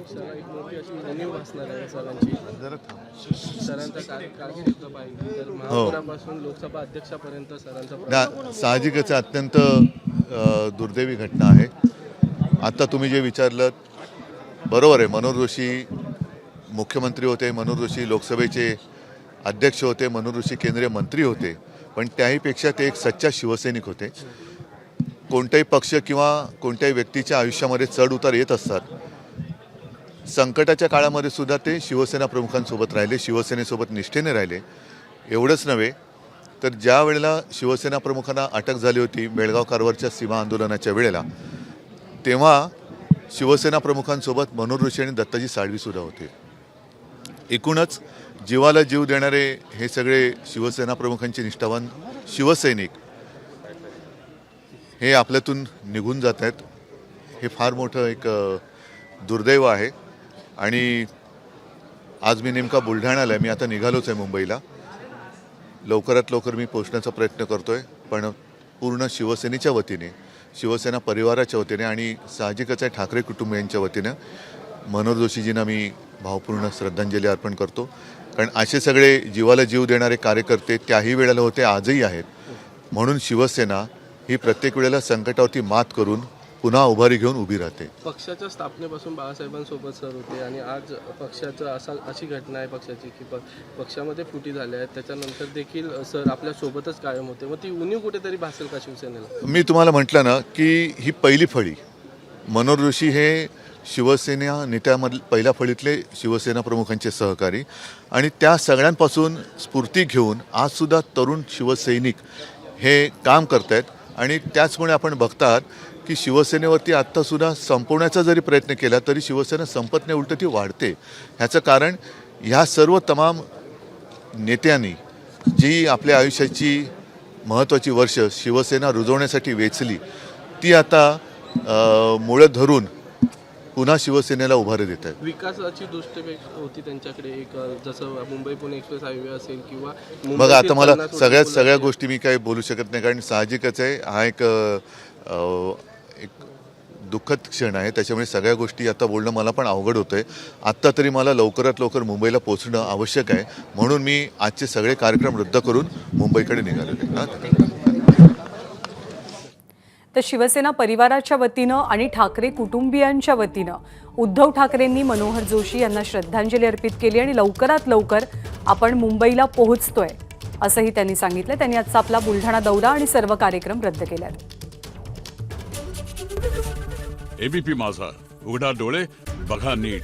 पक्षाला एक मोठी अशी उणीव भासणार आहे सरांची. सरांचा कारकीर्द पाहिजे तर महापौरापासून लोकसभा अध्यक्षापर्यंत सरांचा साहजिकच अत्यंत दुर्दैवी घटना आहे. आता तुम्ही जे विचारलं बरोबर आहे. मनोहर जोशी मुख्यमंत्री होते, मनोहर जोशी लोकसभेचे अध्यक्ष होते, मनोहर जोशी केंद्रीय मंत्री होते, पण त्याहीपेक्षा ते एक सच्चा शिवसैनिक होते. कोणताही पक्ष किंवा कोणत्याही व्यक्तीच्या आयुष्यामध्ये चढ उतार येत असतात. संकटाच्या काळामध्ये सुद्धा ते शिवसेना प्रमुखांसोबत राहिले, शिवसेनेसोबत निष्ठेने राहिले. एवढंच नव्हे तर ज्या वेळेला शिवसेना प्रमुखांना अटक झाली होती बेळगाव कारवारच्या सीमा आंदोलनाच्या वेळेला, तेव्हा शिवसेना प्रमुखांसोबत मनोहर जोशी आणि दत्ताजी साळवीसुद्धा होते. एकूणच जीवाला जीव देणारे हे सगळे शिवसेना प्रमुखांचे निष्ठावान शिवसैनिक हे आपल्यातून निघून जात आहेत. हे फार मोठं एक दुर्दैव आहे. आणि आज मी नेमका बुलढाण्याला आहे. मी आता निघालोच आहे मुंबईला. लवकरात लवकर मी पोहोचण्याचा प्रयत्न करतो आहे. पण पूर्ण शिवसेनेच्या वतीने, शिवसेना परिवाराच्या वतीने आणि साहजिकच आहे ठाकरे कुटुंबियांच्या वतीने मनोहर जोशीजींना मी भावपूर्ण श्रद्धांजली अर्पण करतो. कारण असे सगळे जीवाला जीव देणारे कार्यकर्ते त्याही वेळेला होते, आजही आहेत. म्हणून शिवसेना ही प्रत्येक वेळेला संकटावरती मात करून पुन्हा उभारी घेऊन उभी राहते. पक्षाच्या स्थापनेपासून बाळासाहेबांसोबत सर होते आणि आज पक्षाचं अशी घटना आहे पक्षाची की पक्षामध्ये फुटी झाल्या आहेत. त्याच्यानंतर देखील सर आपल्या सोबतच कायम होते. मग ती उणीव कुठेतरी भासेल का शिवसेनेला? मी तुम्हाला म्हटलं ना की ही पहिली फळी. मनोहर जोशी हे शिवसेना नेत्यामधील पहिल्या फळीतले शिवसेना प्रमुखांचे सहकारी आणि त्या सगळ्यांपासून स्फूर्ती घेऊन आजसुद्धा तरुण शिवसैनिक हे काम करत आहेत. आणि त्याचमुळे आपण बघतात की शिवसेनेवरती आत्तासुद्धा संपवण्याचा जरी प्रयत्न केला तरी शिवसेना संपत नाही, उलट ती वाढते. ह्याचं कारण ह्या सर्व तमाम नेत्यांनी जी आपल्या आयुष्याची महत्त्वाची वर्ष शिवसेना रुजवण्यासाठी वेचली ती आता मुळं धरून पुन्हा शिवसेनेला उभारी देत आहेत. विकासाची दृष्टी होती त्यांच्याकडे एक जसं मुंबई पुणे एक्सप्रेस हायवे असेल किंवा बघा आता मला सगळ्या गोष्टी मी काही बोलू शकत नाही. कारण साहजिकच आहे हा एक दुःखद क्षण आहे. त्याच्यामुळे सगळ्या गोष्टी आता बोलणं मला पण अवघड होतं आहे. आत्ता तरी मला लवकरात लवकर मुंबईला पोहोचणं आवश्यक आहे. म्हणून मी आजचे सगळे कार्यक्रम रद्द करून मुंबईकडे निघालेले आहे. तर शिवसेना परिवाराच्या वतीनं आणि ठाकरे कुटुंबियांच्या वतीनं उद्धव ठाकरेंनी मनोहर जोशी यांना श्रद्धांजली अर्पित केली आणि लवकरात लवकर आपण मुंबईला पोहोचतोय असंही त्यांनी सांगितलं. त्यांनी आजचा आपला बुलढाणा दौरा आणि सर्व कार्यक्रम रद्द केले. एबीपी माझा, उघडा डोळे बघा नीट.